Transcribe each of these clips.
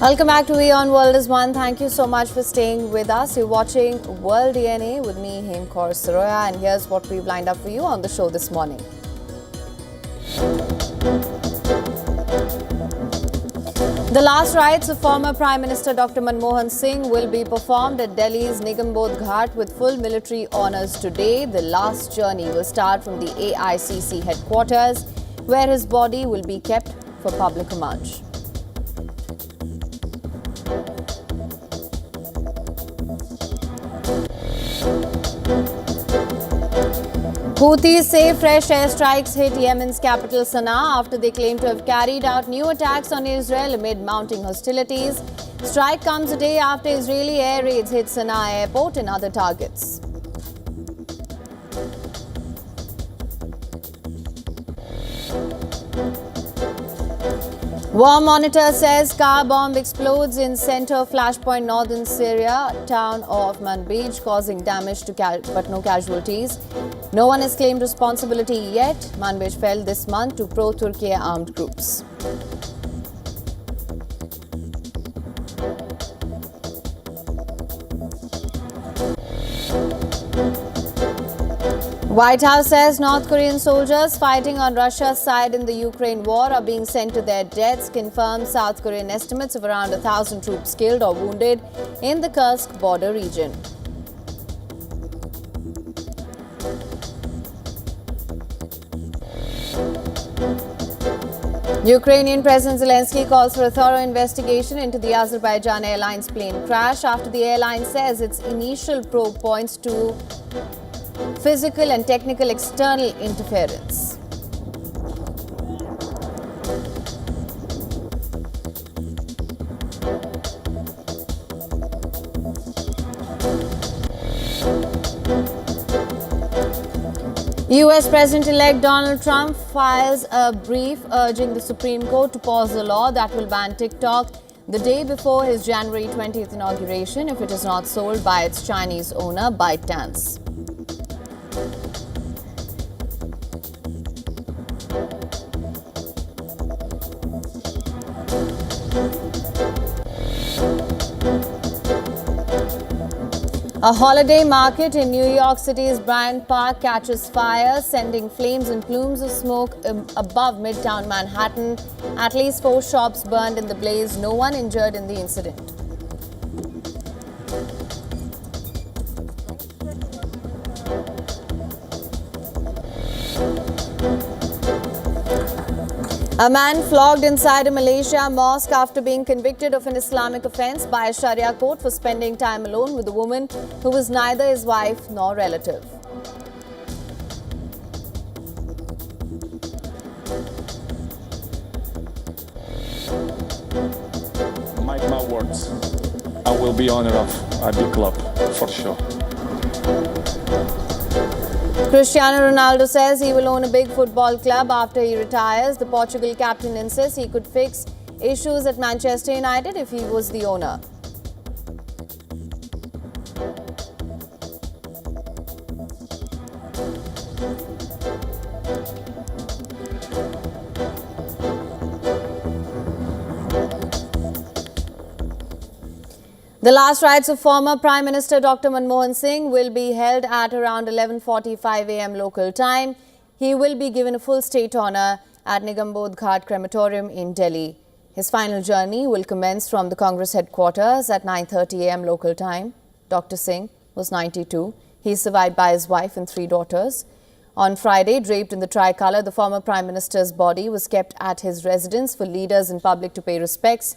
Welcome back to WION World is One. Thank you so much for staying with us. You're watching World DNA with me, Hemkor Saroya, and here's what we've lined up for you on the show this morning. The last rites of former Prime Minister Dr. Manmohan Singh will be performed at Delhi's Nigambodh Ghat with full military honours today. The last journey will start from the AICC headquarters, where his body will be kept for public homage. Houthis say fresh airstrikes hit Yemen's capital Sana'a after they claim to have carried out new attacks on Israel amid mounting hostilities. Strike comes a day after Israeli air raids hit Sana'a airport and other targets. War Monitor says car bomb explodes in center of flashpoint northern Syria town of Manbij, causing damage but no casualties. No one has claimed responsibility yet. Manbij fell this month to pro-Turkey armed groups. White House says North Korean soldiers fighting on Russia's side in the Ukraine war are being sent to their deaths, confirms South Korean estimates of around 1,000 troops killed or wounded in the Kursk border region. Ukrainian President Zelensky calls for a thorough investigation into the Azerbaijan Airlines plane crash after the airline says its initial probe points to physical and technical external interference. US President-elect Donald Trump files a brief urging the Supreme Court to pause the law that will ban TikTok the day before his January 20th inauguration if it is not sold by its Chinese owner ByteDance. A holiday market in New York City's Bryant Park catches fire, sending flames and plumes of smoke above Midtown Manhattan. At least 4 shops burned in the blaze. No one injured in the incident. A man flogged inside a Malaysia mosque after being convicted of an Islamic offence by a Sharia court for spending time alone with a woman who was neither his wife nor relative. Mark my words, I will be owner of a big club, for sure. Cristiano Ronaldo says he will own a big football club after he retires. The Portugal captain insists he could fix issues at Manchester United if he was the owner. The last rites of former Prime Minister Dr. Manmohan Singh will be held at around 11:45 a.m. local time. He will be given a full state honour at Nigambodh Ghat crematorium in Delhi. His final journey will commence from the Congress headquarters at 9:30 a.m. local time. Dr. Singh was 92. He is survived by his wife and 3 daughters. On Friday, draped in the tricolour, the former Prime Minister's body was kept at his residence for leaders and public to pay respects.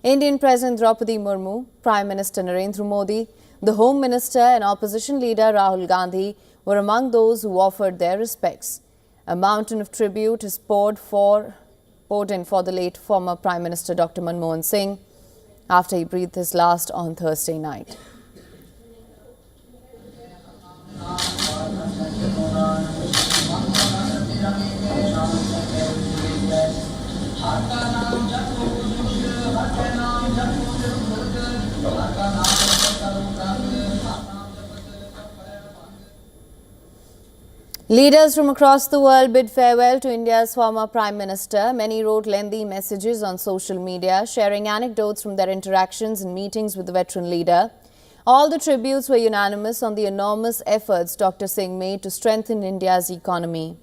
Indian President Draupadi Murmu, Prime Minister Narendra Modi, the Home Minister and Opposition Leader Rahul Gandhi were among those who offered their respects. A mountain of tribute is poured in for the late former Prime Minister Dr. Manmohan Singh after he breathed his last on Thursday night. Leaders from across the world bid farewell to India's former Prime Minister. Many wrote lengthy messages on social media, sharing anecdotes from their interactions and meetings with the veteran leader. All the tributes were unanimous on the enormous efforts Dr. Singh made to strengthen India's economy.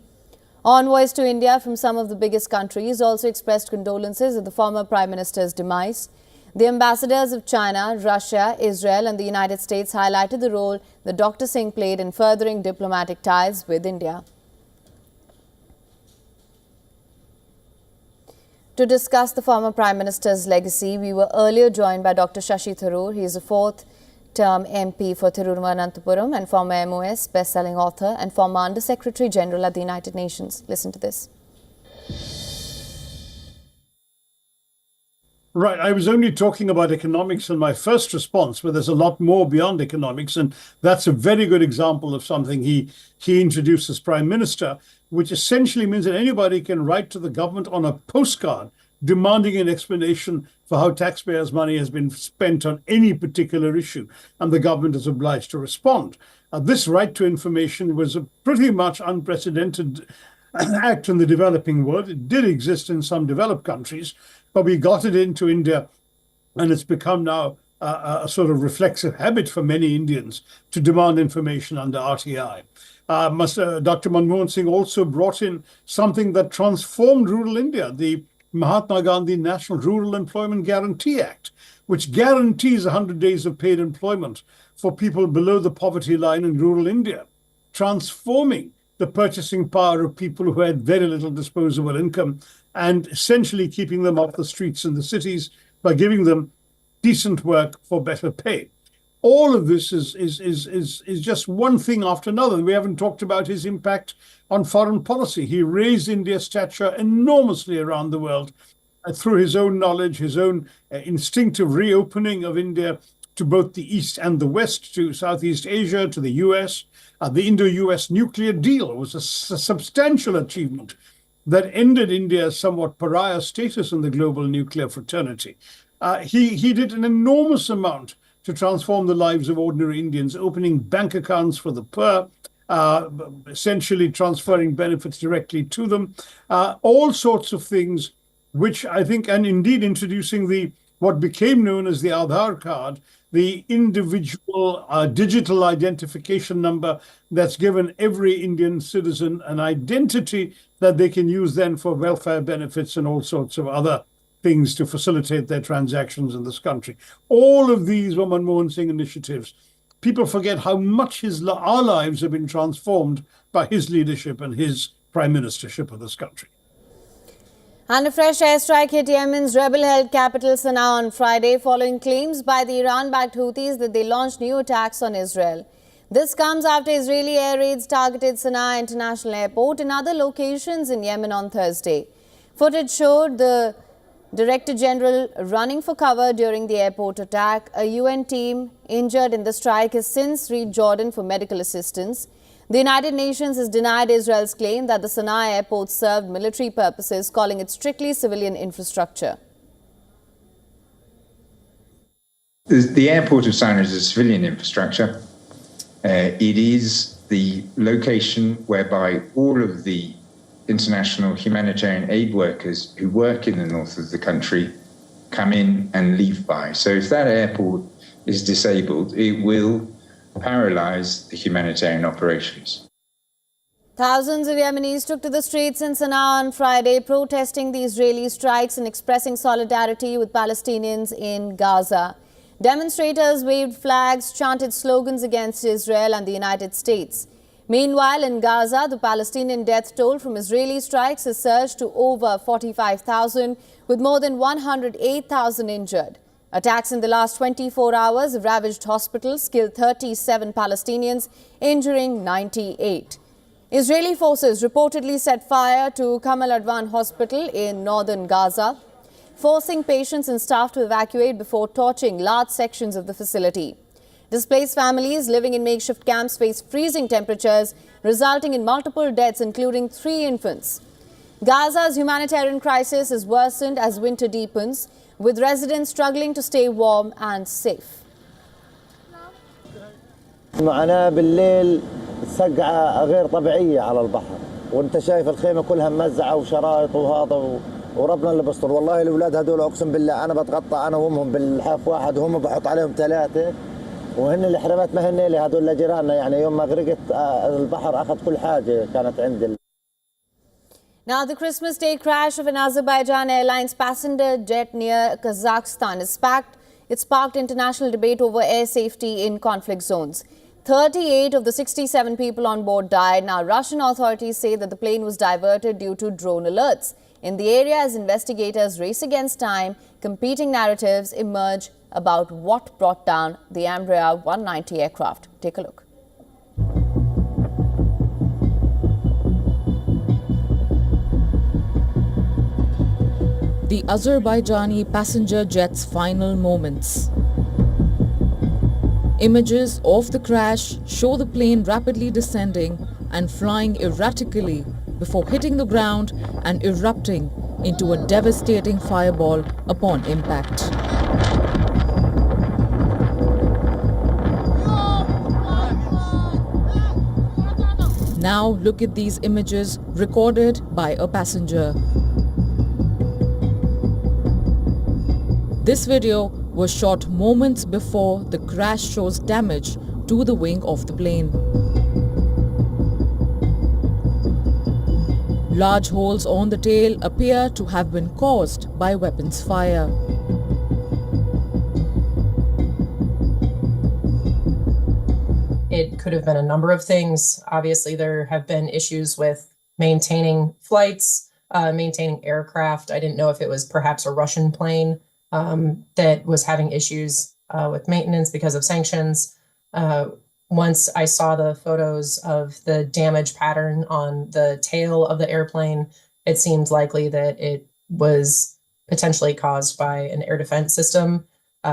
Envoys to India from some of the biggest countries also expressed condolences at the former Prime Minister's demise. The ambassadors of China, Russia, Israel and the United States highlighted the role that Dr. Singh played in furthering diplomatic ties with India. To discuss the former Prime Minister's legacy, we were earlier joined by Dr. Shashi Tharoor. He is a fourth-term MP for Thiruvananthapuram and former MOS, best-selling author and former Under-Secretary General at the United Nations. Listen to this. Right. I was only talking about economics in my first response, but there's a lot more beyond economics. And that's a very good example of something he introduced as Prime Minister, which essentially means that anybody can write to the government on a postcard demanding an explanation for how taxpayers' money has been spent on any particular issue. And the government is obliged to respond. This right to information was a pretty much unprecedented act in the developing world. It did exist in some developed countries, but we got it into India, and it's become now a sort of reflexive habit for many Indians to demand information under RTI. Dr. Manmohan Singh also brought in something that transformed rural India, the Mahatma Gandhi National Rural Employment Guarantee Act, which guarantees 100 days of paid employment for people below the poverty line in rural India, transforming the purchasing power of people who had very little disposable income and essentially keeping them off the streets in the cities by giving them decent work for better pay. All of this is just one thing after another. We haven't talked about his impact on foreign policy. He raised India's stature enormously around the world through his own knowledge, his own instinctive reopening of India to both the East and the West, to Southeast Asia, to the US. The Indo-US nuclear deal was a substantial achievement that ended India's somewhat pariah status in the global nuclear fraternity. He did an enormous amount to transform the lives of ordinary Indians, opening bank accounts for the poor, essentially transferring benefits directly to them, all sorts of things, which I think, and indeed introducing what became known as the Aadhaar card, the individual digital identification number that's given every Indian citizen an identity that they can use then for welfare benefits and all sorts of other things to facilitate their transactions in this country. All of these were Manmohan Singh initiatives. People forget how much our lives have been transformed by his leadership and his prime ministership of this country. And a fresh airstrike hit Yemen's rebel-held capital Sana'a on Friday following claims by the Iran-backed Houthis that they launched new attacks on Israel. This comes after Israeli air raids targeted Sana'a International Airport and other locations in Yemen on Thursday. Footage showed the Director General running for cover during the airport attack. A UN team injured in the strike has since reached Jordan for medical assistance. The United Nations has denied Israel's claim that the Sana'a airport served military purposes, calling it strictly civilian infrastructure. The airport of Sana'a is a civilian infrastructure. It is the location whereby all of the international humanitarian aid workers who work in the north of the country come in and leave by. So if that airport is disabled, it will paralyze the humanitarian operations. Thousands of Yemenis took to the streets in Sana'a on Friday, protesting the Israeli strikes and expressing solidarity with Palestinians in Gaza. Demonstrators waved flags, chanted slogans against Israel and the United States. Meanwhile, in Gaza, the Palestinian death toll from Israeli strikes has surged to over 45,000, with more than 108,000 injured. Attacks in the last 24 hours have ravaged hospitals, killed 37 Palestinians, injuring 98. Israeli forces reportedly set fire to Kamal Adwan Hospital in northern Gaza, forcing patients and staff to evacuate before torching large sections of the facility. Displaced families living in makeshift camps face freezing temperatures, resulting in multiple deaths, including 3 infants. Gaza's humanitarian crisis has worsened as winter deepens, with residents struggling to stay warm and safe. معنا بالليل السقعة غير طبيعية على البحر، وانت شايف الخيمة كلها موزعة وشرايط وهذا وربنا اللي بستر. والله الأولاد هذول أقسم بالله أنا بتغطى أنا وأمهم باللحاف واحد وهم بحط عليهم 3 وهن الحرامات ما هن لي هذول لجيراننا. يعني يوم ما غرقت البحر أخذ كل حاجة كانت عندي. Now, the Christmas Day crash of an Azerbaijan Airlines passenger jet near Kazakhstan it sparked international debate over air safety in conflict zones. 38 of the 67 people on board died. Now, Russian authorities say that the plane was diverted due to drone alerts. In the area, as investigators race against time, competing narratives emerge about what brought down the Embraer 190 aircraft. Take a look. The Azerbaijani passenger jet's final moments. Images of the crash show the plane rapidly descending and flying erratically before hitting the ground and erupting into a devastating fireball upon impact. Now look at these images recorded by a passenger. This video was shot moments before the crash shows damage to the wing of the plane. Large holes on the tail appear to have been caused by weapons fire. It could have been a number of things. Obviously, there have been issues with maintaining flights, maintaining aircraft. I didn't know if it was perhaps a Russian plane that was having issues with maintenance because of sanctions. Once I saw the photos of the damage pattern on the tail of the airplane, it seemed likely that it was potentially caused by an air defense system,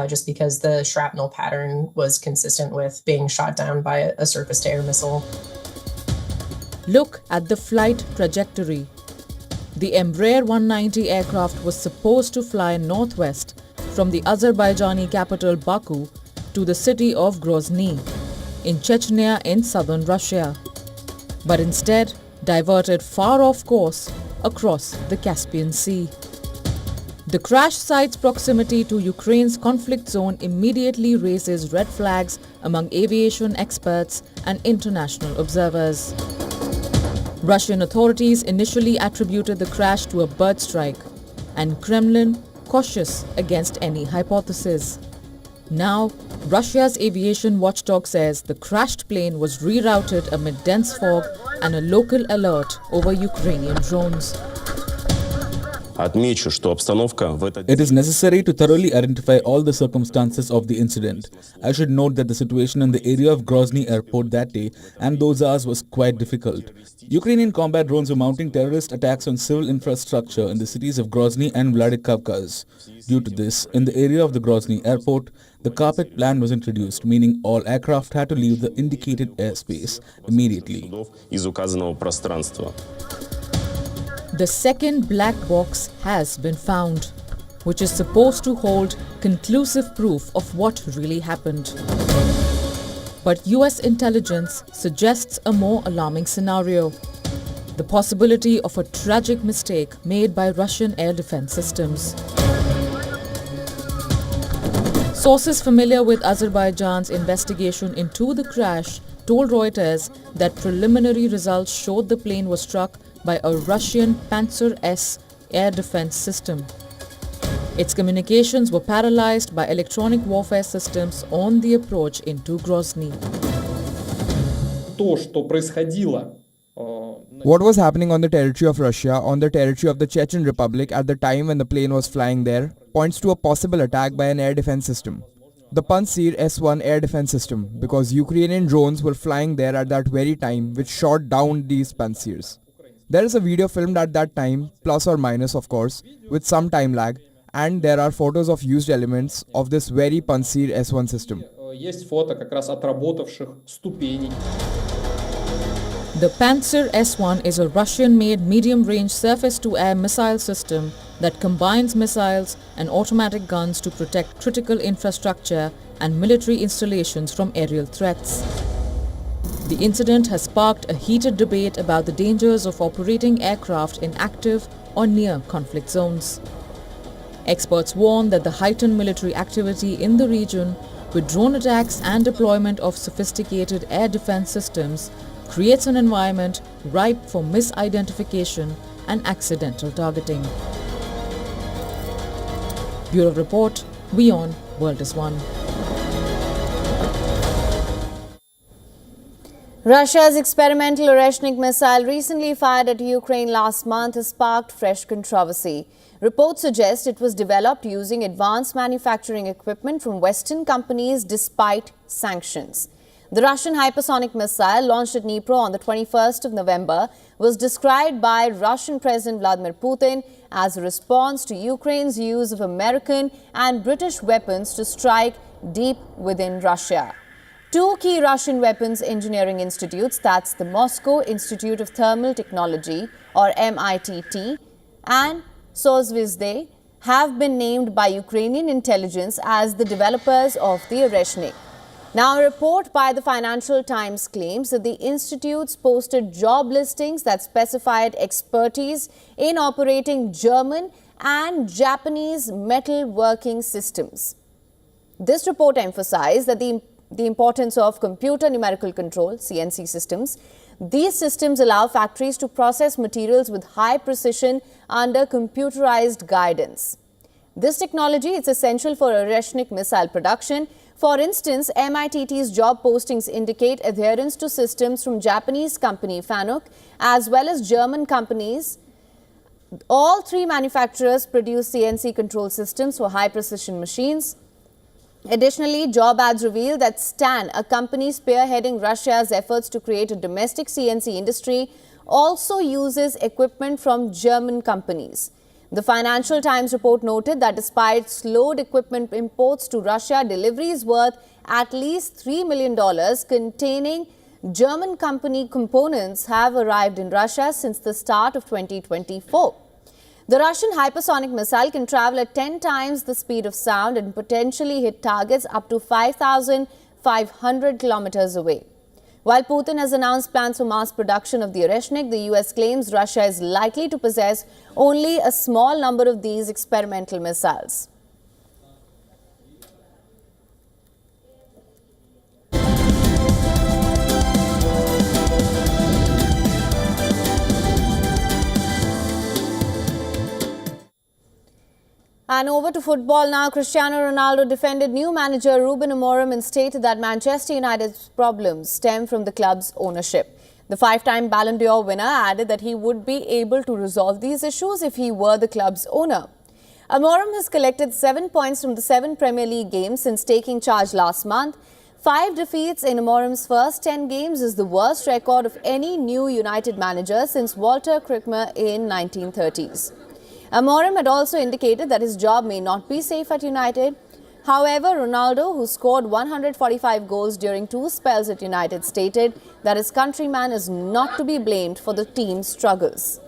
just because the shrapnel pattern was consistent with being shot down by a surface-to-air missile. Look at the flight trajectory. The Embraer 190 aircraft was supposed to fly northwest from the Azerbaijani capital Baku to the city of Grozny in Chechnya in southern Russia, but instead diverted far off course across the Caspian Sea. The crash site's proximity to Ukraine's conflict zone immediately raises red flags among aviation experts and international observers. Russian authorities initially attributed the crash to a bird strike, and Kremlin cautious against any hypothesis. Now, Russia's aviation watchdog says the crashed plane was rerouted amid dense fog and a local alert over Ukrainian drones. It is necessary to thoroughly identify all the circumstances of the incident. I should note that the situation in the area of Grozny airport that day and those hours was quite difficult. Ukrainian combat drones were mounting terrorist attacks on civil infrastructure in the cities of Grozny and Vladikavkaz. Due to this, in the area of the Grozny airport, the carpet plan was introduced, meaning all aircraft had to leave the indicated airspace immediately. The second black box has been found, which is supposed to hold conclusive proof of what really happened. But US intelligence suggests a more alarming scenario: the possibility of a tragic mistake made by Russian air defense systems. Sources familiar with Azerbaijan's investigation into the crash told Reuters that preliminary results showed the plane was struck by a Russian Panzer S air defense system. Its communications were paralyzed by electronic warfare systems on the approach into Grozny. What was happening on the territory of Russia, on the territory of the Chechen Republic at the time when the plane was flying there, points to a possible attack by an air defense system. The Panzer S1 air defense system, because Ukrainian drones were flying there at that very time, which shot down these Panzers. There is a video filmed at that time, plus or minus of course, with some time lag, and there are photos of used elements of this very Panzer S1 system. The Panzer S1 is a Russian-made medium-range surface-to-air missile system that combines missiles and automatic guns to protect critical infrastructure and military installations from aerial threats. The incident has sparked a heated debate about the dangers of operating aircraft in active or near conflict zones. Experts warn that the heightened military activity in the region, with drone attacks and deployment of sophisticated air defense systems, creates an environment ripe for misidentification and accidental targeting. Bureau Report, WION World is One. Russia's experimental Oreshnik missile recently fired at Ukraine last month has sparked fresh controversy. Reports suggest it was developed using advanced manufacturing equipment from Western companies despite sanctions. The Russian hypersonic missile, launched at Dnipro on the 21st of November, was described by Russian President Vladimir Putin as a response to Ukraine's use of American and British weapons to strike deep within Russia. Two key Russian weapons engineering institutes, that's the Moscow Institute of Thermal Technology, or MITT, and Sozvezde, have been named by Ukrainian intelligence as the developers of the Oreshnik. Now, a report by the Financial Times claims that the institutes posted job listings that specified expertise in operating German and Japanese metal working systems. This report emphasized that the importance of computer numerical control, CNC systems. These systems allow factories to process materials with high precision under computerized guidance. This technology is essential for Oreshnik missile production. For instance, MITT's job postings indicate adherence to systems from Japanese company Fanuc as well as German companies. All three manufacturers produce CNC control systems for high precision machines. Additionally, job ads reveal that Stan, a company spearheading Russia's efforts to create a domestic CNC industry, also uses equipment from German companies. The Financial Times report noted that despite slowed equipment imports to Russia, deliveries worth at least $3 million containing German company components have arrived in Russia since the start of 2024. The Russian hypersonic missile can travel at 10 times the speed of sound and potentially hit targets up to 5,500 kilometers away. While Putin has announced plans for mass production of the Oreshnik, the US claims Russia is likely to possess only a small number of these experimental missiles. And over to football now. Cristiano Ronaldo defended new manager Ruben Amorim and stated that Manchester United's problems stem from the club's ownership. The five-time Ballon d'Or winner added that he would be able to resolve these issues if he were the club's owner. Amorim has collected 7 points from the 7 Premier League games since taking charge last month. 5 defeats in Amorim's first 10 games is the worst record of any new United manager since Walter Krikmer in 1930s. Amorim had also indicated that his job may not be safe at United. However, Ronaldo, who scored 145 goals during 2 spells at United, stated that his countryman is not to be blamed for the team's struggles.